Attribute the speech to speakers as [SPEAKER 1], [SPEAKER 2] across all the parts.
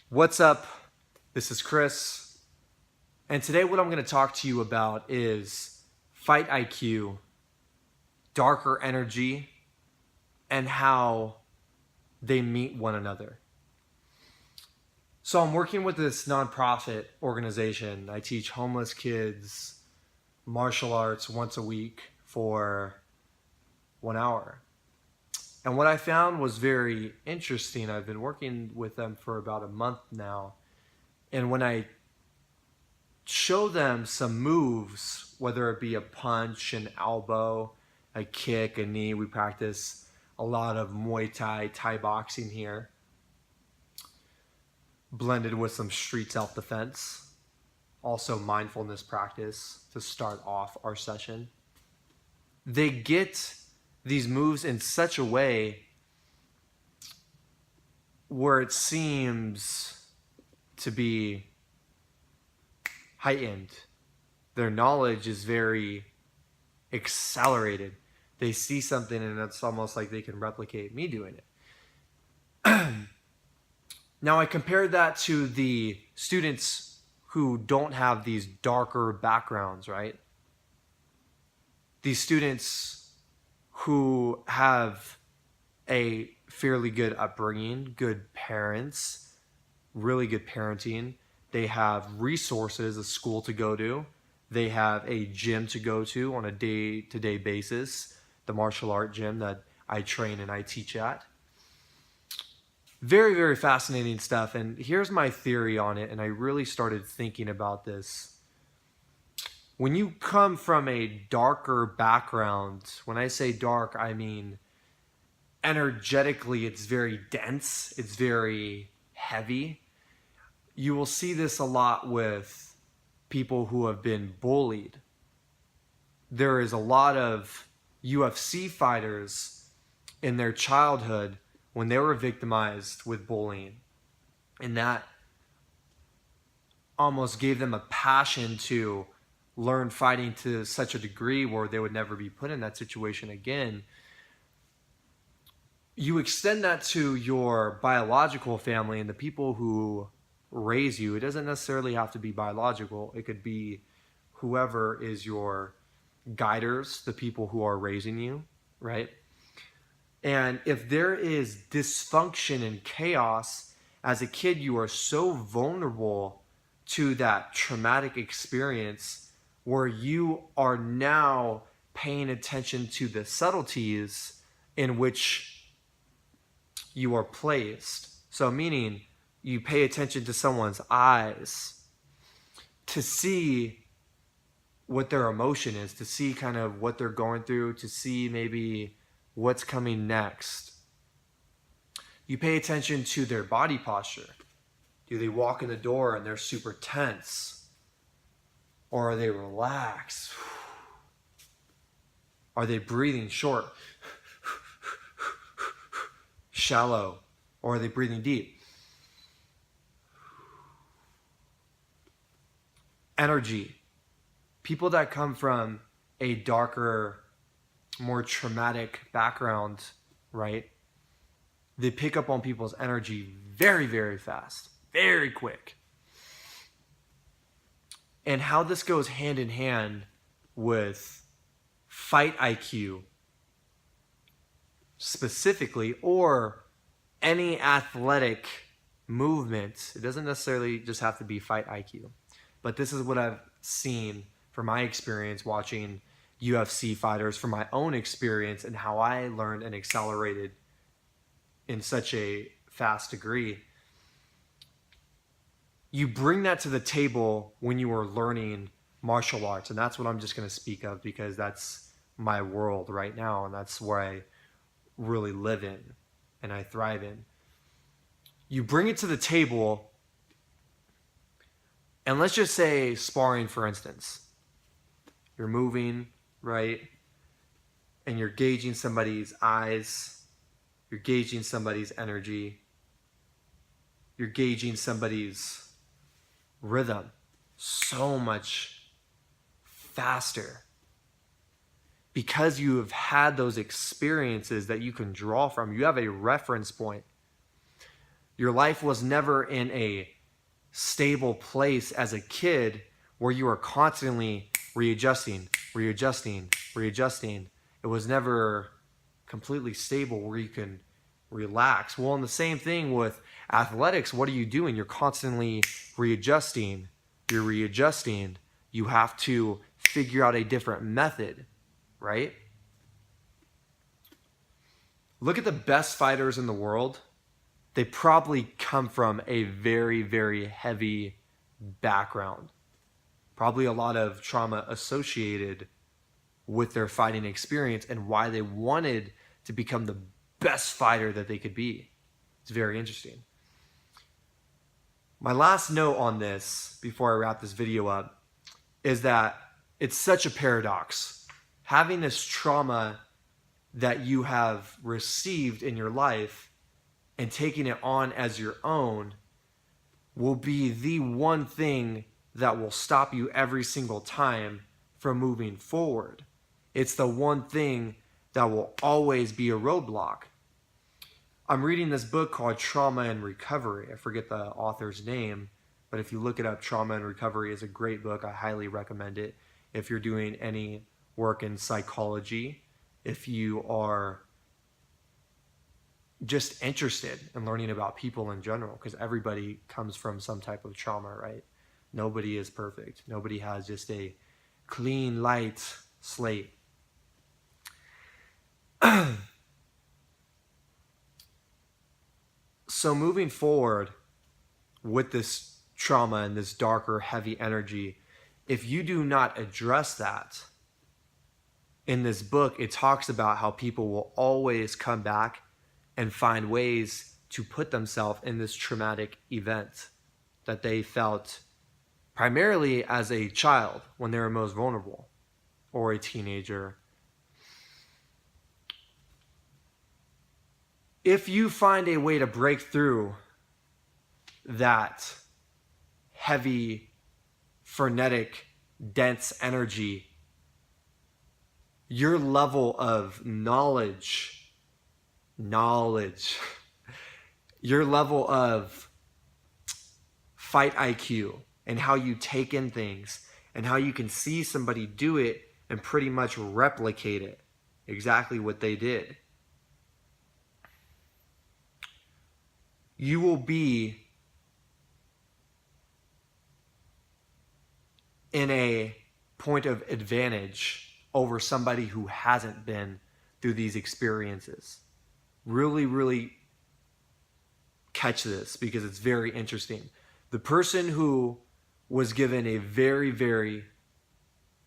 [SPEAKER 1] What's up? This is Chris, and today what I'm going to talk to you about is fight IQ, darker energy, and how they meet one another. So I'm working with this nonprofit organization. I teach homeless kids martial arts once a week for 1 hour. And what I found was very interesting. I've been working with them for about a month now. And when I show them some moves, whether it be a punch, an elbow, a kick, a knee, we practice a lot of Muay Thai, Thai boxing here, blended with some street self-defense, also mindfulness practice to start off our session. They get these moves in such a way where it seems to be heightened. Their knowledge is very accelerated. They see something and it's almost like they can replicate me doing it. Now I compared that to the students who don't have these darker backgrounds, right? These students who have a fairly good upbringing, good parents, really good parenting. They have resources, a school to go to. They have a gym to go to on a day-to-day basis, the martial art gym that I train and I teach at. Very, very fascinating stuff. And here's my theory on it, and I really started thinking about this. When you come from a darker background, when I say dark, I mean energetically it's very dense, it's very heavy. You will see this a lot with people who have been bullied. There is a lot of UFC fighters in their childhood when they were victimized with bullying, and that almost gave them a passion to learn fighting to such a degree where they would never be put in that situation again. You extend that to your biological family and the people who raise you. It doesn't necessarily have to be biological. It could be whoever is your guiders, the people who are raising you, right? And if there is dysfunction and chaos as a kid, you are so vulnerable to that traumatic experience where you are now paying attention to the subtleties in which you are placed. So meaning you pay attention to someone's eyes to see what their emotion is, to see kind of what they're going through, to see maybe what's coming next. You pay attention to their body posture. Do they walk in the door and they're super tense? Or are they relaxed? Are they breathing short, shallow, or are they breathing deep? Energy. People that come from a darker, more traumatic background, right? They pick up on people's energy very, very fast, very quick. And how this goes hand in hand with fight IQ specifically, or any athletic movement. It doesn't necessarily just have to be fight IQ. But this is what I've seen from my experience watching UFC fighters, from my own experience and how I learned and accelerated in such a fast degree. You bring that to the table when you are learning martial arts, and that's what I'm just going to speak of because that's my world right now, and that's where I really live in and I thrive in. You bring it to the table, and let's just say sparring, for instance. You're moving, right? And you're gauging somebody's eyes. You're gauging somebody's energy. You're gauging somebody's rhythm so much faster because you have had those experiences that you can draw from. You have a reference point. Your life was never in a stable place as a kid where you were constantly readjusting, readjusting, readjusting. It was never completely stable where you can relax. Well, and the same thing with athletics. What are you doing? You're constantly readjusting. You're readjusting. You have to figure out a different method, right? Look at the best fighters in the world. They probably come from a very, very heavy background. Probably a lot of trauma associated with their fighting experience and why they wanted to become the best fighter that they could be. It's very interesting. My last note on this, before I wrap this video up, is that it's such a paradox. Having this trauma that you have received in your life and taking it on as your own will be the one thing that will stop you every single time from moving forward. It's the one thing that will always be a roadblock. I'm reading this book called Trauma and Recovery. I forget the author's name, but if you look it up, Trauma and Recovery is a great book. I highly recommend it. If you're doing any work in psychology, if you are just interested in learning about people in general, because everybody comes from some type of trauma, right? Nobody is perfect. Nobody has just a clean, light slate. So moving forward with this trauma and this darker, heavy energy, if you do not address that, in this book, it talks about how people will always come back and find ways to put themselves in this traumatic event that they felt primarily as a child when they were most vulnerable, or a teenager. If you find a way to break through that heavy, frenetic, dense energy, your level of knowledge, your level of fight IQ and how you take in things and how you can see somebody do it and pretty much replicate it, exactly what they did. You will be in a point of advantage over somebody who hasn't been through these experiences. Really, really catch this because it's very interesting. The person who was given a very, very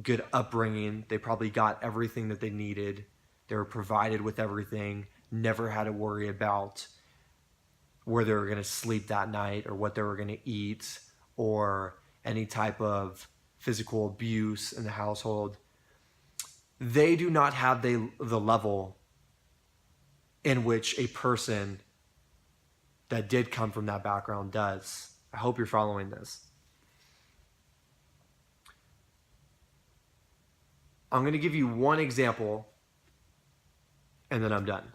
[SPEAKER 1] good upbringing, they probably got everything that they needed. They were provided with everything, never had to worry about where they were going to sleep that night or what they were going to eat or any type of physical abuse in the household. They do not have the level in which a person that did come from that background does. I hope you're following this. I'm going to give you one example and then I'm done.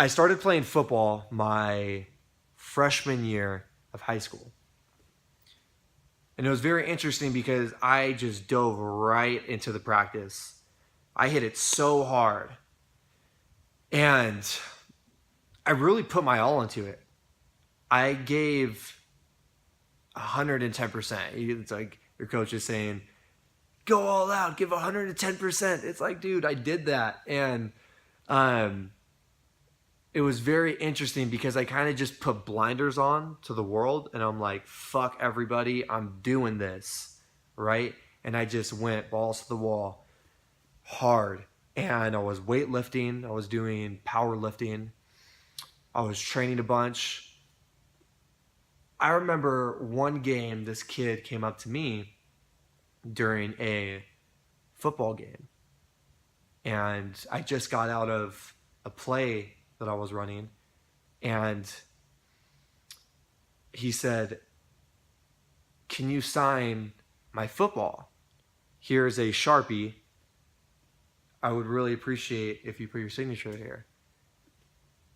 [SPEAKER 1] I started playing football my freshman year of high school. And it was very interesting because I just dove right into the practice. I hit it so hard. And I really put my all into it. I gave 110%. It's like your coach is saying, go all out, give 110%. It's like, dude, I did that. And it was very interesting because I kind of just put blinders on to the world and I'm like, fuck everybody, I'm doing this, right? And I just went balls to the wall hard. And I was weightlifting, I was doing powerlifting, I was training a bunch. I remember one game, this kid came up to me during a football game. And I just got out of a play that I was running, and he said, can you sign my football? Here's a Sharpie. I would really appreciate if you put your signature here.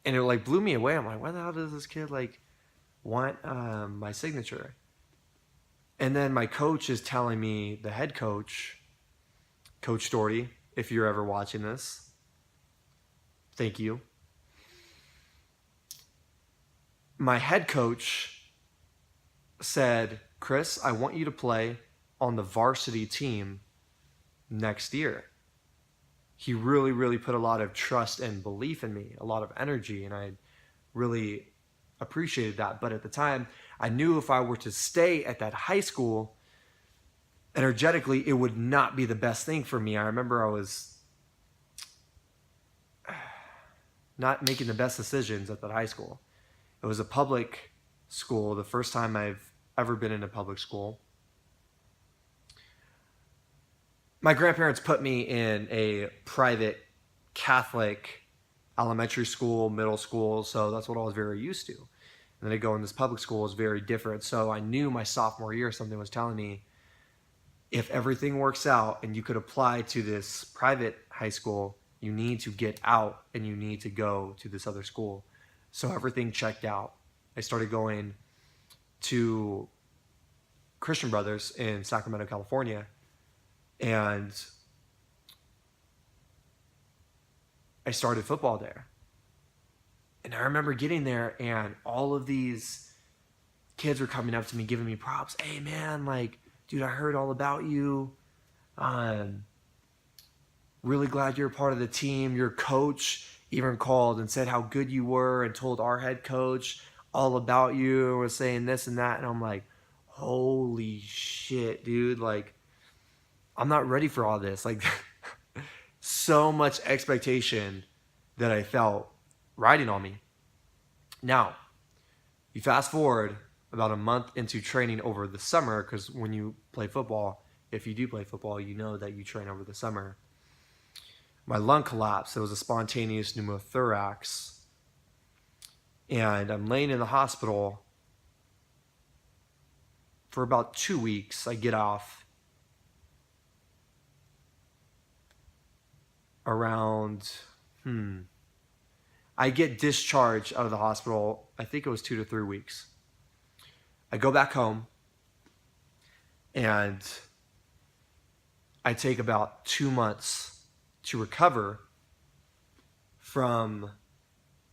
[SPEAKER 1] And it like blew me away. I'm like, why the hell does this kid like want my signature? And then my coach is telling me, the head coach, Coach Doherty, if you're ever watching this, thank you. My head coach said, Chris, I want you to play on the varsity team next year. He really, really put a lot of trust and belief in me, a lot of energy, and I really appreciated that. But at the time, I knew if I were to stay at that high school, energetically, it would not be the best thing for me. I remember I was not making the best decisions at that high school. It was a public school, the first time I've ever been in a public school. My grandparents put me in a private Catholic elementary school, middle school, so that's what I was very used to. And then to go in this public school was very different. So I knew my sophomore year something was telling me, if everything works out and you could apply to this private high school, you need to get out and you need to go to this other school. So everything checked out. I started going to Christian Brothers in Sacramento, California, and I started football there. And I remember getting there and all of these kids were coming up to me, giving me props. Hey man, like, dude, I heard all about you. Really glad you're a part of the team. Your coach even called and said how good you were and told our head coach all about you and was saying this and that. And I'm like, holy shit, dude. Like, I'm not ready for all this. Like, so much expectation that I felt riding on me. Now, you fast forward about a month into training over the summer, because when you play football, if you do play football, you know that you train over the summer. My lung collapsed. It was a spontaneous pneumothorax. And I'm laying in the hospital for about 2 weeks. I get off around, I get discharged out of the hospital, I think it was 2 to 3 weeks. I go back home and I take about 2 months to recover from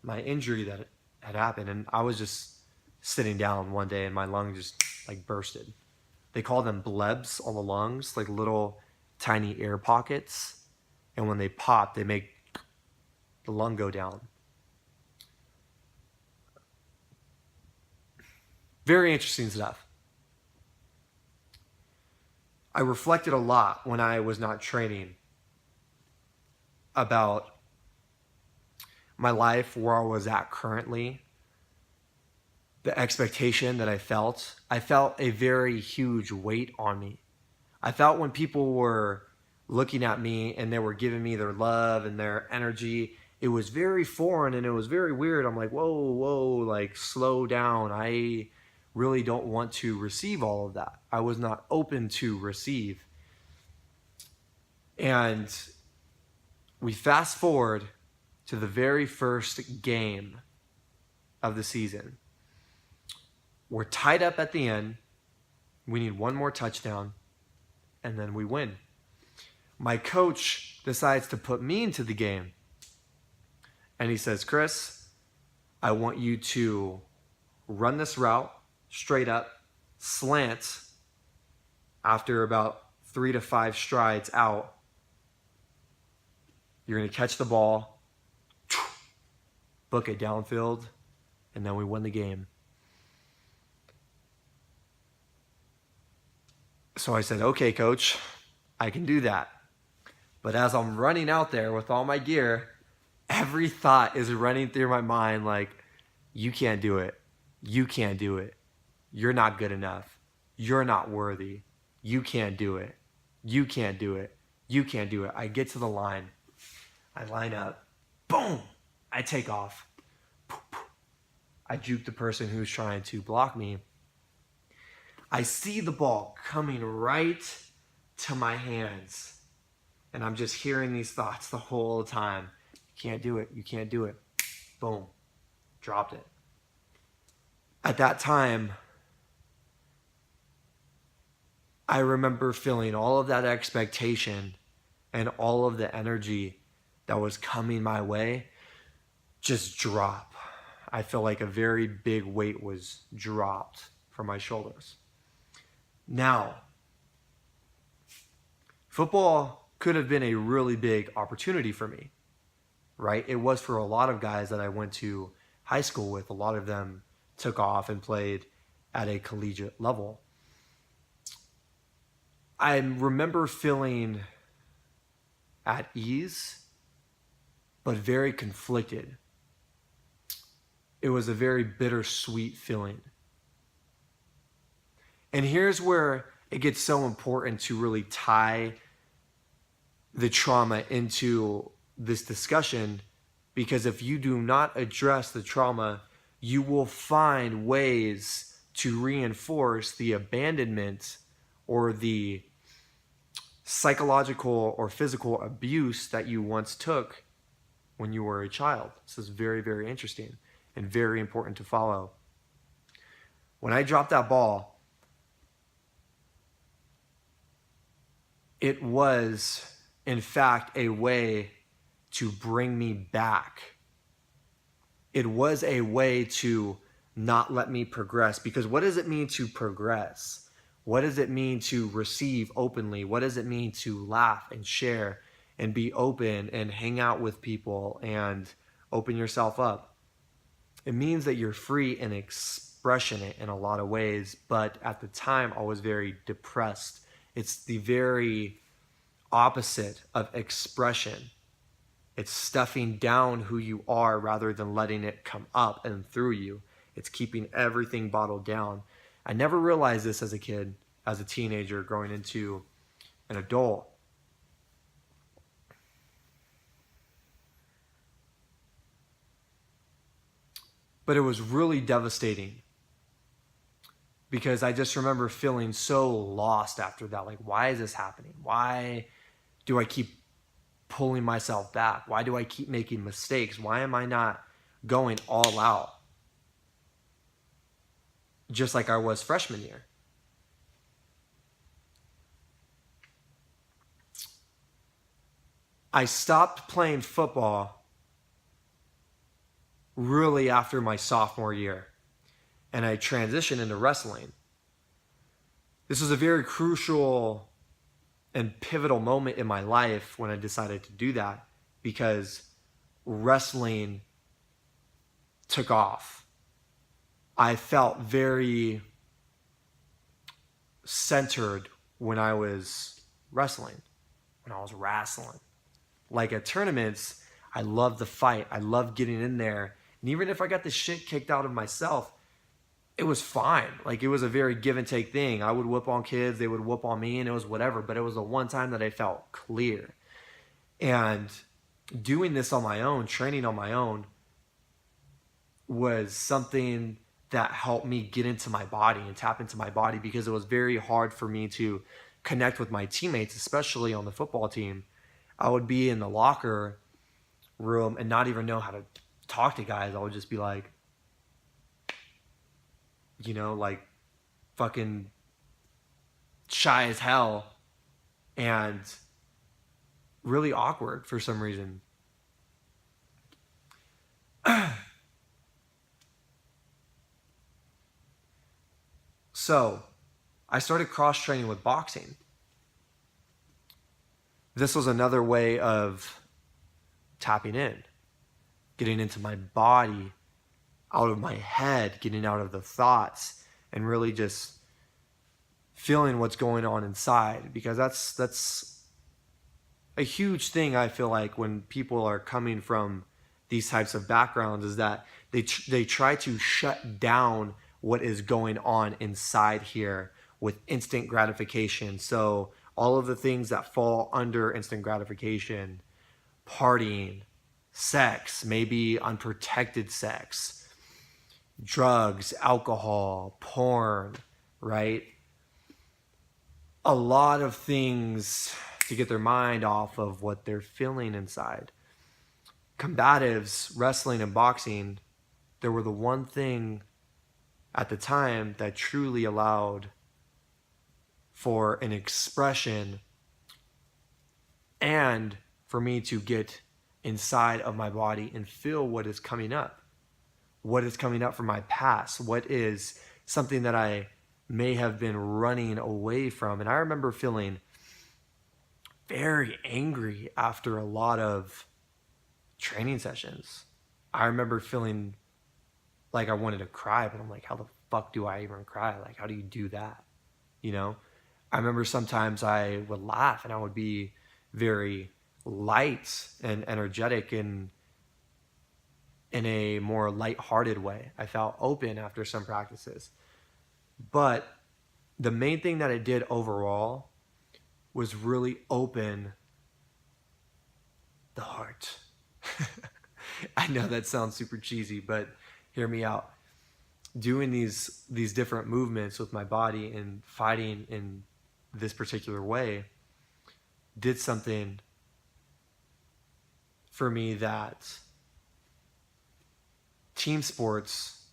[SPEAKER 1] my injury that had happened. And I was just sitting down one day and my lung just like bursted. They call them blebs on the lungs, like little tiny air pockets. And when they pop, they make the lung go down. Very interesting stuff. I reflected a lot when I was not training about my life, where I was at currently, the expectation that I felt a very huge weight on me. I felt when people were looking at me and they were giving me their love and their energy, it was very foreign and it was very weird. I'm like, whoa, like slow down. I really don't want to receive all of that. I was not open to receive. And we fast forward to the very first game of the season. We're tied up at the end. We need one more touchdown, and then we win. My coach decides to put me into the game. And he says, Chris, I want you to run this route straight up, slant after about 3 to 5 strides out. You're going to catch the ball, book it downfield, and then we win the game. So I said, okay, coach, I can do that. But as I'm running out there with all my gear, every thought is running through my mind like, you can't do it. You can't do it. You're not good enough. You're not worthy. You can't do it. You can't do it. You can't do it. I get to the line. I line up. Boom! I take off. I juke the person who's trying to block me. I see the ball coming right to my hands. And I'm just hearing these thoughts the whole time. You can't do it. You can't do it. Boom. dropped it. At that time, I remember feeling all of that expectation and all of the energy that was coming my way just drop. I feel like a very big weight was dropped from my shoulders. Now, football could have been a really big opportunity for me, right? It was for a lot of guys that I went to high school with. A lot of them took off and played at a collegiate level. I remember feeling at ease, but very conflicted. It was a very bittersweet feeling. And here's where it gets so important to really tie the trauma into this discussion, because if you do not address the trauma, you will find ways to reinforce the abandonment or the psychological or physical abuse that you once took when you were a child. This is very, very interesting and very important to follow. When I dropped that ball, it was, in fact, a way to bring me back. It was a way to not let me progress. Because what does it mean to progress? What does it mean to receive openly? What does it mean to laugh and share and be open and hang out with people and open yourself up? It means that you're free in expression in a lot of ways, but at the time I was very depressed. It's the very opposite of expression. It's stuffing down who you are rather than letting it come up and through you. It's keeping everything bottled down. I never realized this as a kid, as a teenager growing into an adult. But it was really devastating because I just remember feeling so lost after that. Like, why is this happening? Why do I keep pulling myself back? Why do I keep making mistakes? Why am I not going all out? Just like I was freshman year. I stopped playing football really after my sophomore year, and I transitioned into wrestling. This was a very crucial and pivotal moment in my life when I decided to do that, because wrestling took off. I felt very centered when I was wrestling, Like at tournaments, I loved the fight. I loved getting in there. And even if I got the shit kicked out of myself, it was fine. Like, it was a very give and take thing. I would whoop on kids, they would whoop on me, and it was whatever. But it was the one time that I felt clear. And doing this on my own, training on my own, was something that helped me get into my body and tap into my body, because it was very hard for me to connect with my teammates, especially on the football team. I would be in the locker room and not even know how to talk to guys. I would just be like, like fucking shy as hell and really awkward for some reason. So I started cross-training with boxing. This was another way of tapping in, getting into my body, out of my head, getting out of the thoughts, and really just feeling what's going on inside. Because that's a huge thing, I feel like, when people are coming from these types of backgrounds, is that they try to shut down what is going on inside here with instant gratification. So all of the things that fall under instant gratification, partying, sex, maybe unprotected sex, drugs, alcohol, porn, right? A lot of things to get their mind off of what they're feeling inside. Combatives, wrestling and boxing, they were the one thing at the time that truly allowed for an expression and for me to get inside of my body and feel what is coming up. What is coming up from my past? What is something that I may have been running away from? And I remember feeling very angry after a lot of training sessions. I remember feeling like I wanted to cry, but I'm like, how the fuck do I even cry? Like, how do you do that? You know? I remember sometimes I would laugh and I would be very light and energetic and in a more lighthearted way. I felt open after some practices. But the main thing that I did overall was really open the heart. I know that sounds super cheesy, but hear me out. Doing these different movements with my body and fighting in this particular way did something for me that team sports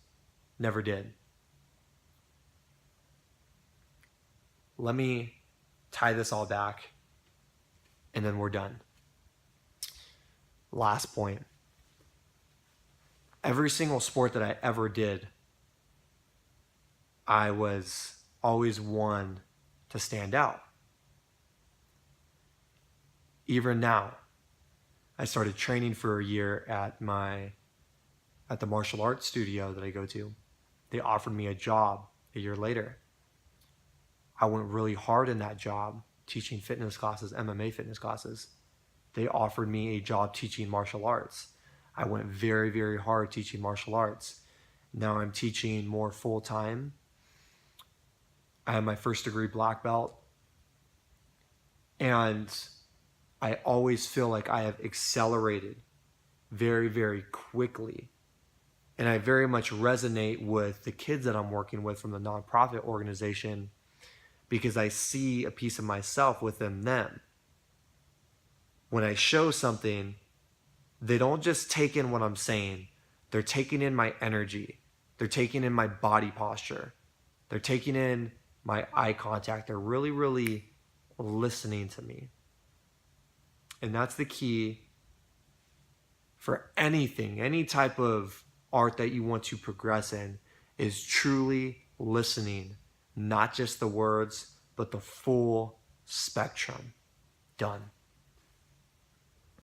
[SPEAKER 1] never did. Let me tie this all back and then we're done. Last point. Every single sport that I ever did, I was always one to stand out. Even now, I started training for a year at the martial arts studio that I go to. They offered me a job a year later. I went really hard in that job, teaching fitness classes, MMA fitness classes. They offered me a job teaching martial arts. I went very, very hard teaching martial arts. Now I'm teaching more full-time. I have my first degree black belt. And I always feel like I have accelerated very, very quickly. And I very much resonate with the kids that I'm working with from the nonprofit organization because I see a piece of myself within them. When I show something, they don't just take in what I'm saying. They're taking in my energy. They're taking in my body posture. They're taking in my eye contact. They're really, really listening to me. And that's the key for anything, any type of art that you want to progress in, is truly listening, not just the words, but the full spectrum. Done.